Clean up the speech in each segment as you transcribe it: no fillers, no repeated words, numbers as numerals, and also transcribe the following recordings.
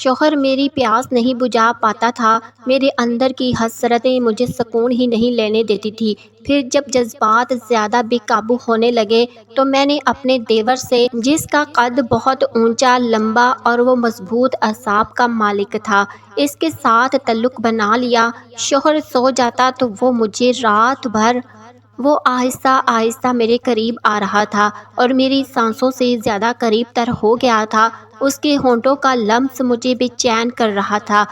شوہر میری پیاس نہیں بجھا پاتا تھا، میرے اندر کی حسرتیں مجھے سکون ہی نہیں لینے دیتی تھی۔ پھر جب جذبات زیادہ بے قابو ہونے لگے تو میں نے اپنے دیور سے، جس کا قد بہت اونچا، لمبا اور وہ مضبوط اعصاب کا مالک تھا، اس کے ساتھ تعلق بنا لیا۔ شوہر سو جاتا تو وہ آہستہ آہستہ میرے قریب آ رہا تھا اور میری سانسوں سے زیادہ قریب تر ہو گیا تھا۔ اس کے ہونٹوں کا لمس مجھے بے چین کر رہا تھا،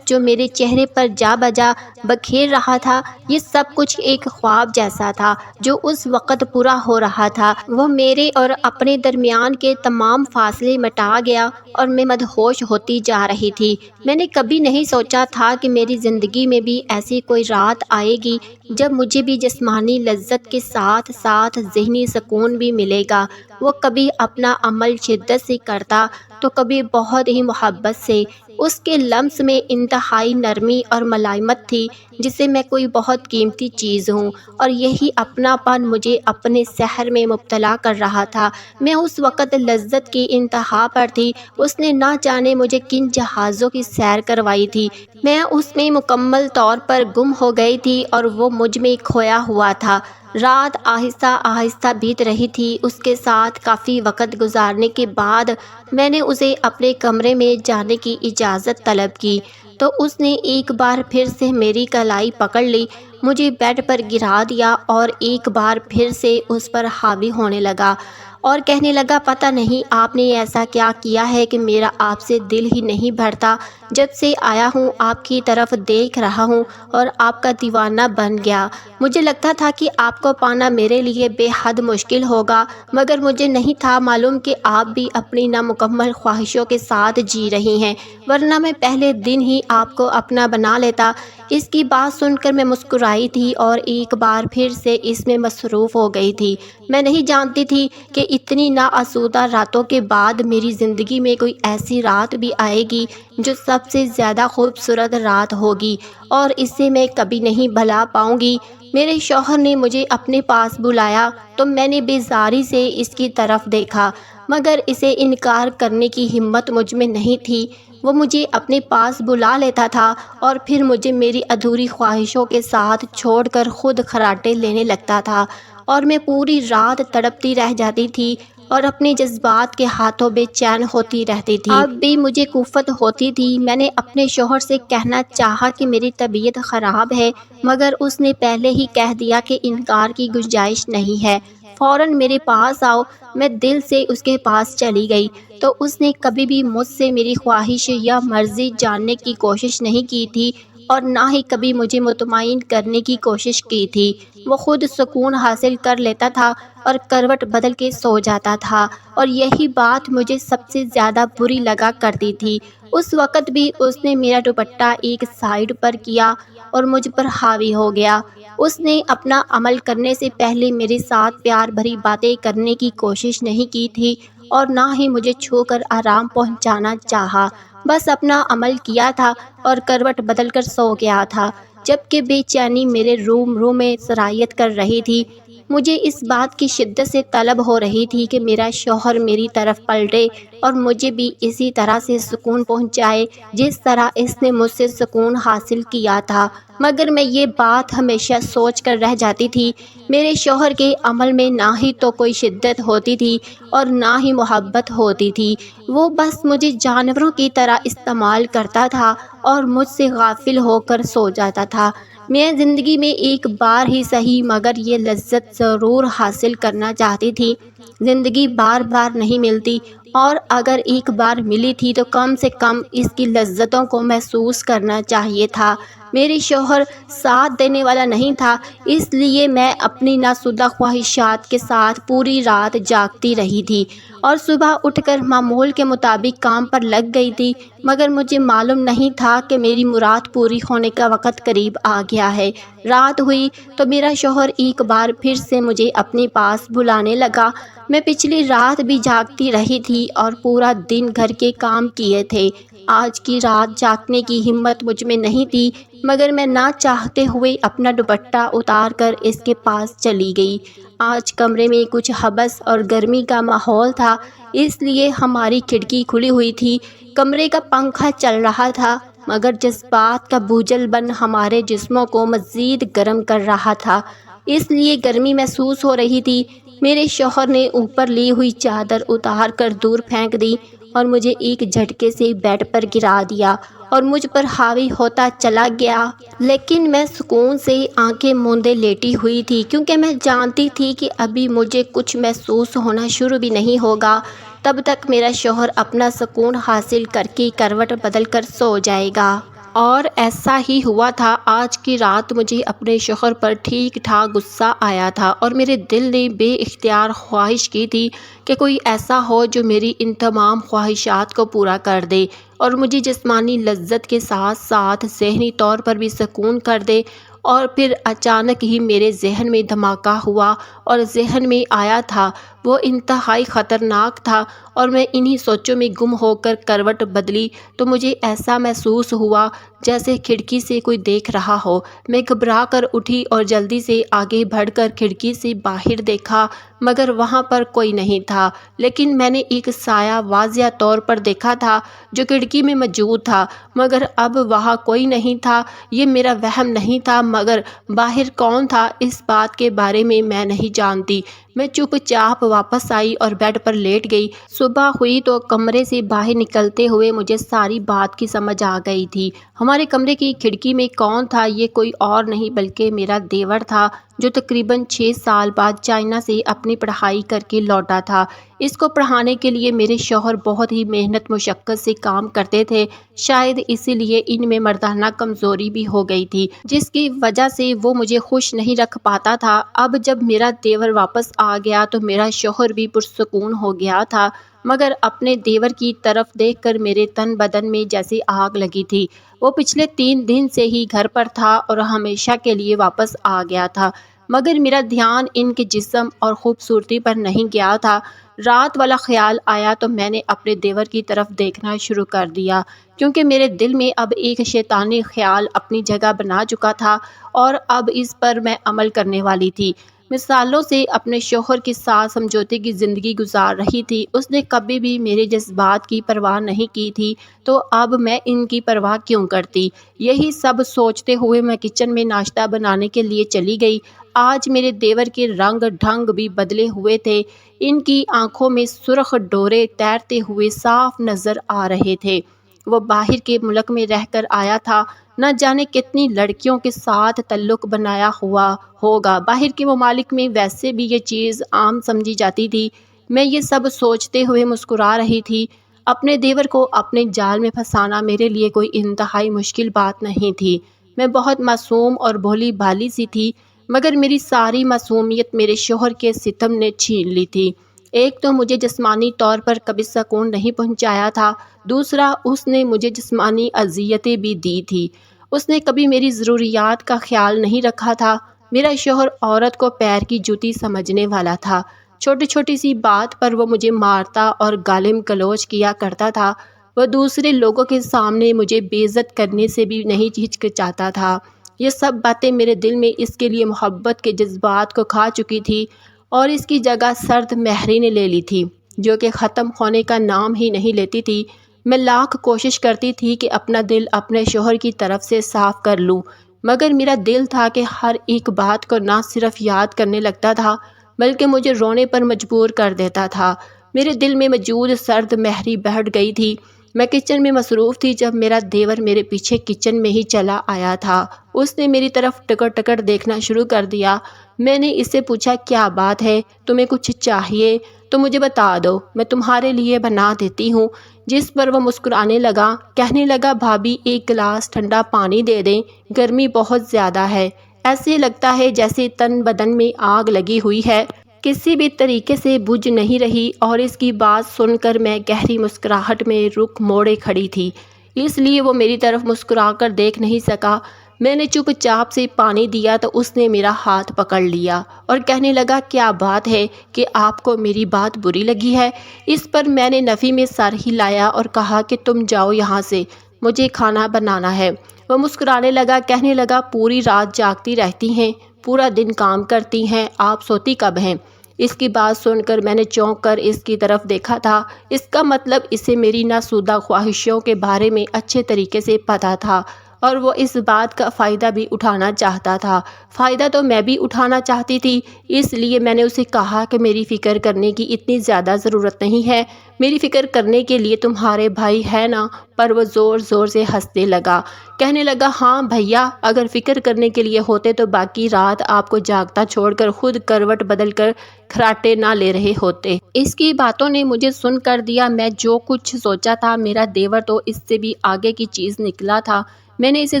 جو میرے چہرے پر جا بجا بکھیر رہا تھا۔ یہ سب کچھ ایک خواب جیسا تھا جو اس وقت پورا ہو رہا تھا۔ وہ میرے اور اپنے درمیان کے تمام فاصلے مٹا گیا اور میں مدہوش ہوتی جا رہی تھی۔ میں نے کبھی نہیں سوچا تھا کہ میری زندگی میں بھی ایسی کوئی رات آئے گی جب مجھے بھی جسمانی لذت کے ساتھ ساتھ ذہنی سکون بھی ملے گا۔ وہ کبھی اپنا عمل شدت سے کرتا تو کبھی بہت ہی محبت سے۔ اس کے لمس میں انتہائی نرمی اور ملائمت تھی، جسے میں کوئی بہت قیمتی چیز ہوں، اور یہی اپناپن مجھے اپنے سحر میں مبتلا کر رہا تھا۔ میں اس وقت لذت کی انتہا پر تھی۔ اس نے نہ جانے مجھے کن جہازوں کی سیر کروائی تھی۔ میں اس میں مکمل طور پر گم ہو گئی تھی اور وہ مجھ میں کھویا ہوا تھا۔ رات آہستہ آہستہ بیت رہی تھی۔ اس کے ساتھ کافی وقت گزارنے کے بعد میں نے اسے اپنے کمرے میں جانے کی اجازت طلب کی تو اس نے ایک بار پھر سے میری کلائی پکڑ لی، مجھے بیڈ پر گرا دیا اور ایک بار پھر سے اس پر حاوی ہونے لگا اور کہنے لگا، پتہ نہیں آپ نے ایسا کیا کیا ہے کہ میرا آپ سے دل ہی نہیں بھرتا۔ جب سے آیا ہوں آپ کی طرف دیکھ رہا ہوں اور آپ کا دیوانہ بن گیا۔ مجھے لگتا تھا کہ آپ کو پانا میرے لیے بے حد مشکل ہوگا، مگر مجھے نہیں تھا معلوم کہ آپ بھی اپنی نامکمل خواہشوں کے ساتھ جی رہی ہیں، ورنہ میں پہلے دن ہی آپ کو اپنا بنا لیتا۔ اس کی بات سن کر میں مسکرائی تھی اور ایک بار پھر سے اس میں مصروف ہو گئی تھی۔ میں نہیں جانتی تھی کہ اتنی ناآسودہ راتوں کے بعد میری زندگی میں کوئی ایسی رات بھی آئے گی جو سب سے زیادہ خوبصورت رات ہوگی اور اسے میں کبھی نہیں بھلا پاؤں گی۔ میرے شوہر نے مجھے اپنے پاس بلایا تو میں نے بیزاری سے اس کی طرف دیکھا، مگر اسے انکار کرنے کی ہمت مجھ میں نہیں تھی۔ وہ مجھے اپنے پاس بلا لیتا تھا اور پھر مجھے میری ادھوری خواہشوں کے ساتھ چھوڑ کر خود خراٹے لینے لگتا تھا اور میں پوری رات تڑپتی رہ جاتی تھی اور اپنے جذبات کے ہاتھوں بے چین ہوتی رہتی تھی۔ اب بھی مجھے کفت ہوتی تھی۔ میں نے اپنے شوہر سے کہنا چاہا کہ میری طبیعت خراب ہے، مگر اس نے پہلے ہی کہہ دیا کہ انکار کی گنجائش نہیں ہے، فوراً میرے پاس آؤ۔ میں دل سے اس کے پاس چلی گئی تو اس نے کبھی بھی مجھ سے میری خواہش یا مرضی جاننے کی کوشش نہیں کی تھی اور نہ ہی کبھی مجھے مطمئن کرنے کی کوشش کی تھی۔ وہ خود سکون حاصل کر لیتا تھا اور کروٹ بدل کے سو جاتا تھا، اور یہی بات مجھے سب سے زیادہ بری لگا کرتی تھی۔ اس وقت بھی اس نے میرا دوپٹہ ایک سائیڈ پر کیا اور مجھ پر حاوی ہو گیا۔ اس نے اپنا عمل کرنے سے پہلے میرے ساتھ پیار بھری باتیں کرنے کی کوشش نہیں کی تھی اور نہ ہی مجھے چھو کر آرام پہنچانا چاہا، بس اپنا عمل کیا تھا اور کروٹ بدل کر سو گیا تھا، جبکہ بے چینی میرے روم میں سرایت کر رہی تھی۔ مجھے اس بات کی شدت سے طلب ہو رہی تھی کہ میرا شوہر میری طرف پلٹے اور مجھے بھی اسی طرح سے سکون پہنچائے جس طرح اس نے مجھ سے سکون حاصل کیا تھا، مگر میں یہ بات ہمیشہ سوچ کر رہ جاتی تھی۔ میرے شوہر کے عمل میں نہ ہی تو کوئی شدت ہوتی تھی اور نہ ہی محبت ہوتی تھی۔ وہ بس مجھے جانوروں کی طرح استعمال کرتا تھا اور مجھ سے غافل ہو کر سو جاتا تھا۔ میں زندگی میں ایک بار ہی صحیح مگر یہ لذت ضرور حاصل کرنا چاہتی تھی۔ زندگی بار بار نہیں ملتی، اور اگر ایک بار ملی تھی تو کم سے کم اس کی لذتوں کو محسوس کرنا چاہیے تھا۔ میرے شوہر ساتھ دینے والا نہیں تھا، اس لیے میں اپنی ناسودہ خواہشات کے ساتھ پوری رات جاگتی رہی تھی اور صبح اٹھ کر معمول کے مطابق کام پر لگ گئی تھی، مگر مجھے معلوم نہیں تھا کہ میری مراد پوری ہونے کا وقت قریب آ گیا ہے۔ رات ہوئی تو میرا شوہر ایک بار پھر سے مجھے اپنے پاس بلانے لگا۔ میں پچھلی رات بھی جاگتی رہی تھی اور پورا دن گھر کے کام کیے تھے۔ آج کی رات جاگنے کی ہمت مجھ میں نہیں تھی، مگر میں نہ چاہتے ہوئے اپنا دوپٹہ اتار کر اس کے پاس چلی گئی۔ آج کمرے میں کچھ ہبس اور گرمی کا ماحول تھا، اس لیے ہماری کھڑکی کھلی ہوئی تھی۔ کمرے کا پنکھا چل رہا تھا، مگر جذبات کا بوجھل بن ہمارے جسموں کو مزید گرم کر رہا تھا، اس لیے گرمی محسوس ہو رہی تھی۔ میرے شوہر نے اوپر لی ہوئی چادر اتار کر دور پھینک دی اور مجھے ایک جھٹکے سے بیڈ پر گرا دیا اور مجھ پر حاوی ہوتا چلا گیا۔ لیکن میں سکون سے آنکھیں موندے لیٹی ہوئی تھی، کیونکہ میں جانتی تھی کہ ابھی مجھے کچھ محسوس ہونا شروع بھی نہیں ہوگا۔ تب تک میرا شوہر اپنا سکون حاصل کر کے کروٹ بدل کر سو جائے گا۔ اور ایسا ہی ہوا تھا۔ آج کی رات مجھے اپنے شوہر پر ٹھیک ٹھاک غصہ آیا تھا اور میرے دل نے بے اختیار خواہش کی تھی کہ کوئی ایسا ہو جو میری ان تمام خواہشات کو پورا کر دے اور مجھے جسمانی لذت کے ساتھ ساتھ ذہنی طور پر بھی سکون کر دے۔ اور پھر اچانک ہی میرے ذہن میں دھماکہ ہوا اور ذہن میں آیا تھا، وہ انتہائی خطرناک تھا، اور میں انہی سوچوں میں گم ہو کر کروٹ بدلی تو مجھے ایسا محسوس ہوا جیسے کھڑکی سے کوئی دیکھ رہا ہو۔ میں گھبرا کر اٹھی اور جلدی سے آگے بڑھ کر کھڑکی سے باہر دیکھا، مگر وہاں پر کوئی نہیں تھا۔ لیکن میں نے ایک سایہ واضح طور پر دیکھا تھا جو کھڑکی میں موجود تھا، مگر اب وہاں کوئی نہیں تھا۔ یہ میرا وہم نہیں تھا، مگر باہر کون تھا اس بات کے بارے میں نہیں جانتی۔ میں چپ چاپ واپس آئی اور بیڈ پر لیٹ گئی۔ صبح ہوئی تو کمرے سے باہر نکلتے ہوئے مجھے ساری بات کی سمجھ آ گئی تھی۔ ہمارے کمرے کی کھڑکی میں کون تھا؟ یہ کوئی اور نہیں بلکہ میرا دیور تھا، جو تقریباً 6 سال بعد چائنا سے اپنی پڑھائی کر کے لوٹا تھا۔ اس کو پڑھانے کے لیے میرے شوہر بہت ہی محنت مشقت سے کام کرتے تھے، شاید اسی لیے ان میں مردانہ کمزوری بھی ہو گئی تھی، جس کی وجہ سے وہ مجھے خوش نہیں رکھ پاتا تھا۔ اب جب میرا دیور واپس آ گیا تو میرا شوہر بھی پرسکون ہو گیا تھا، مگر اپنے دیور کی طرف دیکھ کر میرے تن بدن میں جیسے آگ لگی تھی۔ وہ پچھلے 3 دن سے ہی گھر پر تھا اور ہمیشہ کے لیے واپس آ گیا تھا، مگر میرا دھیان ان کے جسم اور خوبصورتی پر نہیں گیا تھا۔ رات والا خیال آیا تو میں نے اپنے دیور کی طرف دیکھنا شروع کر دیا، کیونکہ میرے دل میں اب ایک شیطانی خیال اپنی جگہ بنا چکا تھا اور اب اس پر میں عمل کرنے والی تھی۔ میں سالوں سے اپنے شوہر کے ساتھ سمجھوتے کی زندگی گزار رہی تھی۔ اس نے کبھی بھی میرے جذبات کی پرواہ نہیں کی تھی، تو اب میں ان کی پرواہ کیوں کرتی؟ یہی سب سوچتے ہوئے میں کچن میں ناشتہ بنانے کے لیے چلی گئی۔ آج میرے دیور کے رنگ ڈھنگ بھی بدلے ہوئے تھے، ان کی آنکھوں میں سرخ ڈورے تیرتے ہوئے صاف نظر آ رہے تھے۔ وہ باہر کے ملک میں رہ کر آیا تھا، نہ جانے کتنی لڑکیوں کے ساتھ تعلق بنایا ہوا ہوگا۔ باہر کے ممالک میں ویسے بھی یہ چیز عام سمجھی جاتی تھی۔ میں یہ سب سوچتے ہوئے مسکرا رہی تھی۔ اپنے دیور کو اپنے جال میں پھنسانا میرے لیے کوئی انتہائی مشکل بات نہیں تھی۔ میں بہت معصوم اور بھولی بھالی سی تھی، مگر میری ساری معصومیت میرے شوہر کے ستم نے چھین لی تھی۔ ایک تو مجھے جسمانی طور پر کبھی سکون نہیں پہنچایا تھا، دوسرا اس نے مجھے جسمانی اذیتیں بھی دی تھی۔ اس نے کبھی میری ضروریات کا خیال نہیں رکھا تھا۔ میرا شوہر عورت کو پیر کی جوتی سمجھنے والا تھا۔ چھوٹی چھوٹی سی بات پر وہ مجھے مارتا اور گالم گلوچ کیا کرتا تھا۔ وہ دوسرے لوگوں کے سامنے مجھے بے عزت کرنے سے بھی نہیں ہچکچاتا تھا۔ یہ سب باتیں میرے دل میں اس کے لیے محبت کے جذبات کو کھا چکی تھی اور اس کی جگہ سرد مہری نے لے لی تھی، جو کہ ختم ہونے کا نام ہی نہیں لیتی تھی۔ میں لاکھ کوشش کرتی تھی کہ اپنا دل اپنے شوہر کی طرف سے صاف کر لوں، مگر میرا دل تھا کہ ہر ایک بات کو نہ صرف یاد کرنے لگتا تھا بلکہ مجھے رونے پر مجبور کر دیتا تھا۔ میرے دل میں موجود سرد مہری بہٹ گئی تھی۔ میں کچن میں مصروف تھی جب میرا دیور میرے پیچھے کچن میں ہی چلا آیا تھا۔ اس نے میری طرف ٹکر ٹکر دیکھنا شروع کر دیا۔ میں نے اس سے پوچھا، کیا بات ہے؟ تمہیں کچھ چاہیے تو مجھے بتا دو، میں تمہارے لیے بنا دیتی ہوں۔ جس پر وہ مسکرانے لگا، کہنے لگا، بھابھی ایک گلاس ٹھنڈا پانی دے دیں، گرمی بہت زیادہ ہے، ایسے لگتا ہے جیسے تن بدن میں آگ لگی ہوئی ہے، کسی بھی طریقے سے بجھ نہیں رہی۔ اور اس کی بات سن کر میں گہری مسکراہٹ میں رخ موڑے کھڑی تھی، اس لیے وہ میری طرف مسکرا کر دیکھ نہیں سکا۔ میں نے چپ چاپ سے پانی دیا تو اس نے میرا ہاتھ پکڑ لیا اور کہنے لگا، کیا بات ہے کہ آپ کو میری بات بری لگی ہے؟ اس پر میں نے نفی میں سر ہلایا اور کہا کہ تم جاؤ یہاں سے، مجھے کھانا بنانا ہے۔ وہ مسکرانے لگا، کہنے لگا پوری رات جاگتی رہتی ہیں، پورا دن کام کرتی ہیں، آپ سوتی کب ہیں؟ اس کی بات سن کر میں نے چونک کر اس کی طرف دیکھا تھا۔ اس کا مطلب اسے میری ناسودہ خواہشوں کے بارے میں اچھے طریقے سے پتہ تھا اور وہ اس بات کا فائدہ بھی اٹھانا چاہتا تھا۔ فائدہ تو میں بھی اٹھانا چاہتی تھی، اس لیے میں نے اسے کہا کہ میری فکر کرنے کی اتنی زیادہ ضرورت نہیں ہے، میری فکر کرنے کے لیے تمہارے بھائی ہے نا۔ پر وہ زور زور سے ہنسنے لگا، کہنے لگا ہاں بھیا، اگر فکر کرنے کے لیے ہوتے تو باقی رات آپ کو جاگتا چھوڑ کر خود کروٹ بدل کر کھراٹے نہ لے رہے ہوتے۔ اس کی باتوں نے مجھے سن کر دیا۔ میں جو کچھ سوچا تھا، میرا دیور تو اس سے بھی آگے کی چیز نکلا تھا۔ میں نے اسے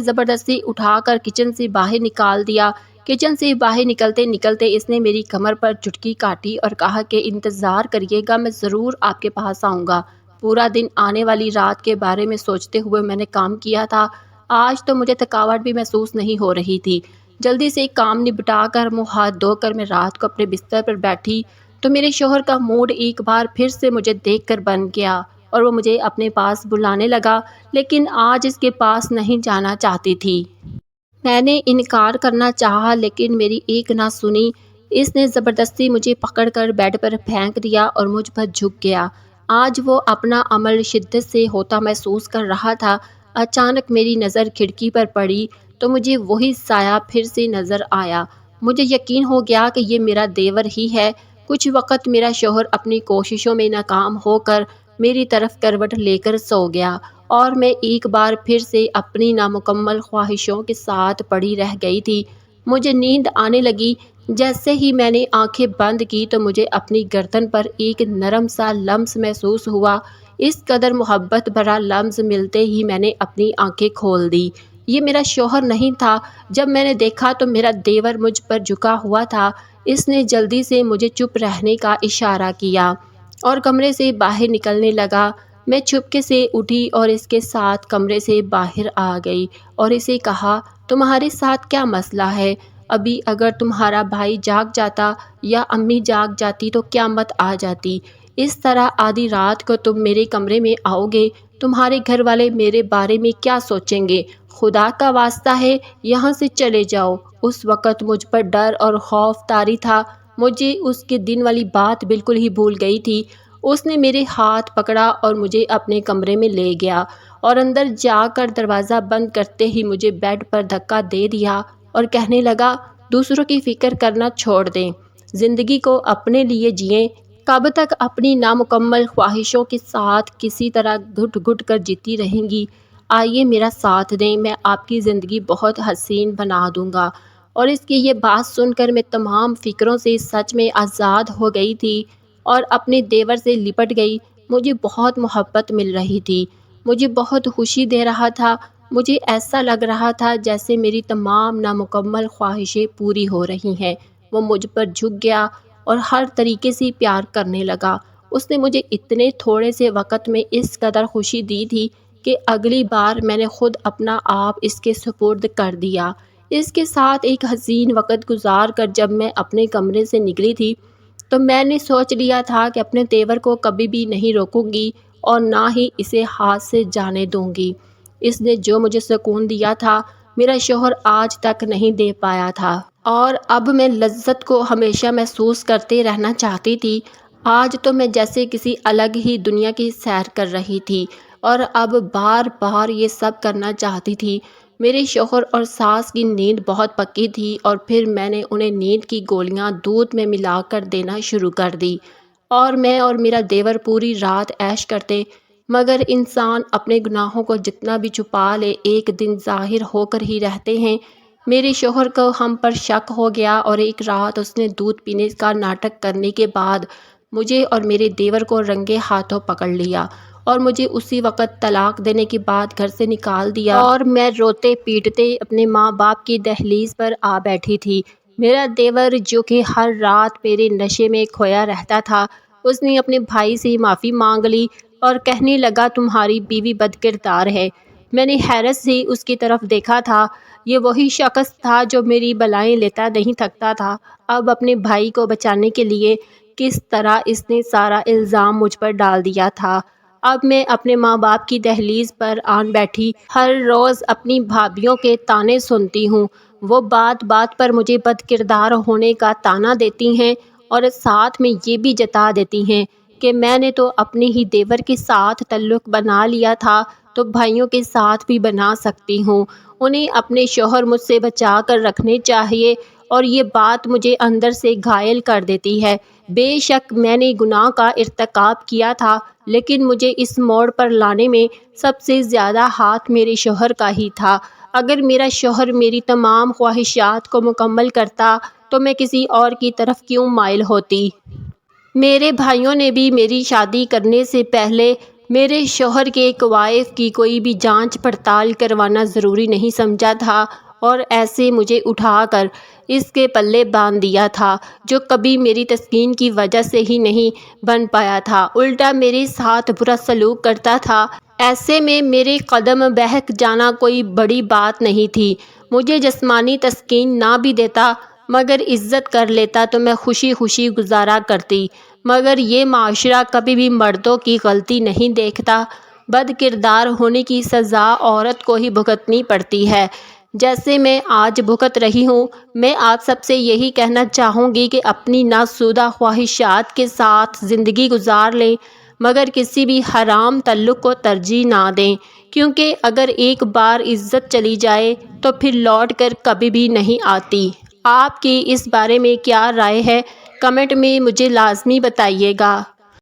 زبردستی اٹھا کر کچن سے باہر نکال دیا۔ کچن سے باہر نکلتے نکلتے اس نے میری کمر پر چٹکی کاٹی اور کہا کہ انتظار کریے گا، میں ضرور آپ کے پاس آؤں گا۔ پورا دن آنے والی رات کے بارے میں سوچتے ہوئے میں نے کام کیا تھا۔ آج تو مجھے تھکاوٹ بھی محسوس نہیں ہو رہی تھی۔ جلدی سے کام نپٹا کر منہ ہاتھ دھو کر میں رات کو اپنے بستر پر بیٹھی تو میرے شوہر کا موڈ ایک بار پھر سے مجھے دیکھ کر بن گیا اور وہ مجھے اپنے پاس بلانے لگا، لیکن آج اس کے پاس نہیں جانا چاہتی تھی۔ میں نے انکار کرنا چاہا لیکن میری ایک نہ سنی۔ اس نے زبردستی مجھے پکڑ کر بیڈ پر پھینک دیا اور مجھ پر جھک گیا۔ آج وہ اپنا عمل شدت سے ہوتا محسوس کر رہا تھا۔ اچانک میری نظر کھڑکی پر پڑی تو مجھے وہی سایہ پھر سے نظر آیا۔ مجھے یقین ہو گیا کہ یہ میرا دیور ہی ہے۔ کچھ وقت میرا شوہر اپنی کوششوں میں ناکام ہو کر میری طرف کروٹ لے کر سو گیا اور میں ایک بار پھر سے اپنی نامکمل خواہشوں کے ساتھ پڑی رہ گئی تھی۔ مجھے نیند آنے لگی۔ جیسے ہی میں نے آنکھیں بند کی تو مجھے اپنی گردن پر ایک نرم سا لمس محسوس ہوا۔ اس قدر محبت بھرا لمس ملتے ہی میں نے اپنی آنکھیں کھول دی۔ یہ میرا شوہر نہیں تھا۔ جب میں نے دیکھا تو میرا دیور مجھ پر جھکا ہوا تھا۔ اس نے جلدی سے مجھے چپ رہنے کا اشارہ کیا اور کمرے سے باہر نکلنے لگا۔ میں چھپکے سے اٹھی اور اس کے ساتھ کمرے سے باہر آ گئی اور اسے کہا تمہارے ساتھ کیا مسئلہ ہے؟ ابھی اگر تمہارا بھائی جاگ جاتا یا امی جاگ جاتی تو قیامت آ جاتی۔ اس طرح آدھی رات کو تم میرے کمرے میں آؤ گے، تمہارے گھر والے میرے بارے میں کیا سوچیں گے؟ خدا کا واسطہ ہے یہاں سے چلے جاؤ۔ اس وقت مجھ پر ڈر اور خوف طاری تھا۔ مجھے اس کے دن والی بات بالکل ہی بھول گئی تھی۔ اس نے میرے ہاتھ پکڑا اور مجھے اپنے کمرے میں لے گیا اور اندر جا کر دروازہ بند کرتے ہی مجھے بیڈ پر دھکا دے دیا اور کہنے لگا دوسروں کی فکر کرنا چھوڑ دیں، زندگی کو اپنے لیے جئیں۔ کب تک اپنی نامکمل خواہشوں کے ساتھ کسی طرح گھٹ گھٹ کر جیتی رہیں گی؟ آئیے میرا ساتھ دیں، میں آپ کی زندگی بہت حسین بنا دوں گا۔ اور اس کی یہ بات سن کر میں تمام فکروں سے سچ میں آزاد ہو گئی تھی اور اپنے دیور سے لپٹ گئی۔ مجھے بہت محبت مل رہی تھی، مجھے بہت خوشی دے رہا تھا۔ مجھے ایسا لگ رہا تھا جیسے میری تمام نامکمل خواہشیں پوری ہو رہی ہیں۔ وہ مجھ پر جھک گیا اور ہر طریقے سے پیار کرنے لگا۔ اس نے مجھے اتنے تھوڑے سے وقت میں اس قدر خوشی دی تھی کہ اگلی بار میں نے خود اپنا آپ اس کے سپرد کر دیا۔ اس کے ساتھ ایک حسین وقت گزار کر جب میں اپنے کمرے سے نکلی تھی تو میں نے سوچ لیا تھا کہ اپنے دیور کو کبھی بھی نہیں روکوں گی اور نہ ہی اسے ہاتھ سے جانے دوں گی۔ اس نے جو مجھے سکون دیا تھا میرا شوہر آج تک نہیں دے پایا تھا اور اب میں لذت کو ہمیشہ محسوس کرتے رہنا چاہتی تھی۔ آج تو میں جیسے کسی الگ ہی دنیا کی سیر کر رہی تھی اور اب بار بار یہ سب کرنا چاہتی تھی۔ میرے شوہر اور ساس کی نیند بہت پکی تھی اور پھر میں نے انہیں نیند کی گولیاں دودھ میں ملا کر دینا شروع کر دی اور میں اور میرا دیور پوری رات عیش کرتے۔ مگر انسان اپنے گناہوں کو جتنا بھی چھپا لے ایک دن ظاہر ہو کر ہی رہتے ہیں۔ میرے شوہر کو ہم پر شک ہو گیا اور ایک رات اس نے دودھ پینے کا ناٹک کرنے کے بعد مجھے اور میرے دیور کو رنگے ہاتھوں پکڑ لیا اور مجھے اسی وقت طلاق دینے کے بعد گھر سے نکال دیا اور میں روتے پیٹتے اپنے ماں باپ کی دہلیز پر آ بیٹھی تھی۔ میرا دیور جو کہ ہر رات میرے نشے میں کھویا رہتا تھا، اس نے اپنے بھائی سے معافی مانگ لی اور کہنے لگا تمہاری بیوی بد کردار ہے۔ میں نے حیرت سے اس کی طرف دیکھا تھا۔ یہ وہی شخص تھا جو میری بلائیں لیتا نہیں تھکتا تھا۔ اب اپنے بھائی کو بچانے کے لیے کس طرح اس نے سارا الزام مجھ پر ڈال دیا تھا۔ اب میں اپنے ماں باپ کی دہلیز پر آن بیٹھی ہر روز اپنی بھابھیوں کے طعنے سنتی ہوں۔ وہ بات بات پر مجھے بد کردار ہونے کا طعنہ دیتی ہیں اور ساتھ میں یہ بھی جتا دیتی ہیں کہ میں نے تو اپنے ہی دیور کے ساتھ تعلق بنا لیا تھا تو بھائیوں کے ساتھ بھی بنا سکتی ہوں۔ انہیں اپنے شوہر مجھ سے بچا کر رکھنے چاہیے، اور یہ بات مجھے اندر سے گھائل کر دیتی ہے۔ بے شک میں نے گناہ کا ارتکاب کیا تھا، لیکن مجھے اس موڑ پر لانے میں سب سے زیادہ ہاتھ میرے شوہر کا ہی تھا۔ اگر میرا شوہر میری تمام خواہشات کو مکمل کرتا تو میں کسی اور کی طرف کیوں مائل ہوتی؟ میرے بھائیوں نے بھی میری شادی کرنے سے پہلے میرے شوہر کے کوائف کی کوئی بھی جانچ پڑتال کروانا ضروری نہیں سمجھا تھا، اور ایسے مجھے اٹھا کر اس کے پلے باندھ دیا تھا جو کبھی میری تسکین کی وجہ سے ہی نہیں بن پایا تھا، الٹا میرے ساتھ برا سلوک کرتا تھا۔ ایسے میں میرے قدم بہک جانا کوئی بڑی بات نہیں تھی۔ مجھے جسمانی تسکین نہ بھی دیتا مگر عزت کر لیتا تو میں خوشی خوشی گزارا کرتی، مگر یہ معاشرہ کبھی بھی مردوں کی غلطی نہیں دیکھتا۔ بد کردار ہونے کی سزا عورت کو ہی بھگتنی پڑتی ہے، جیسے میں آج بھگت رہی ہوں۔ میں آپ سب سے یہی کہنا چاہوں گی کہ اپنی ناسودہ خواہشات کے ساتھ زندگی گزار لیں، مگر کسی بھی حرام تعلق کو ترجیح نہ دیں، کیونکہ اگر ایک بار عزت چلی جائے تو پھر لوٹ کر کبھی بھی نہیں آتی۔ آپ کی اس بارے میں کیا رائے ہے؟ کمنٹ میں مجھے لازمی بتائیے گا۔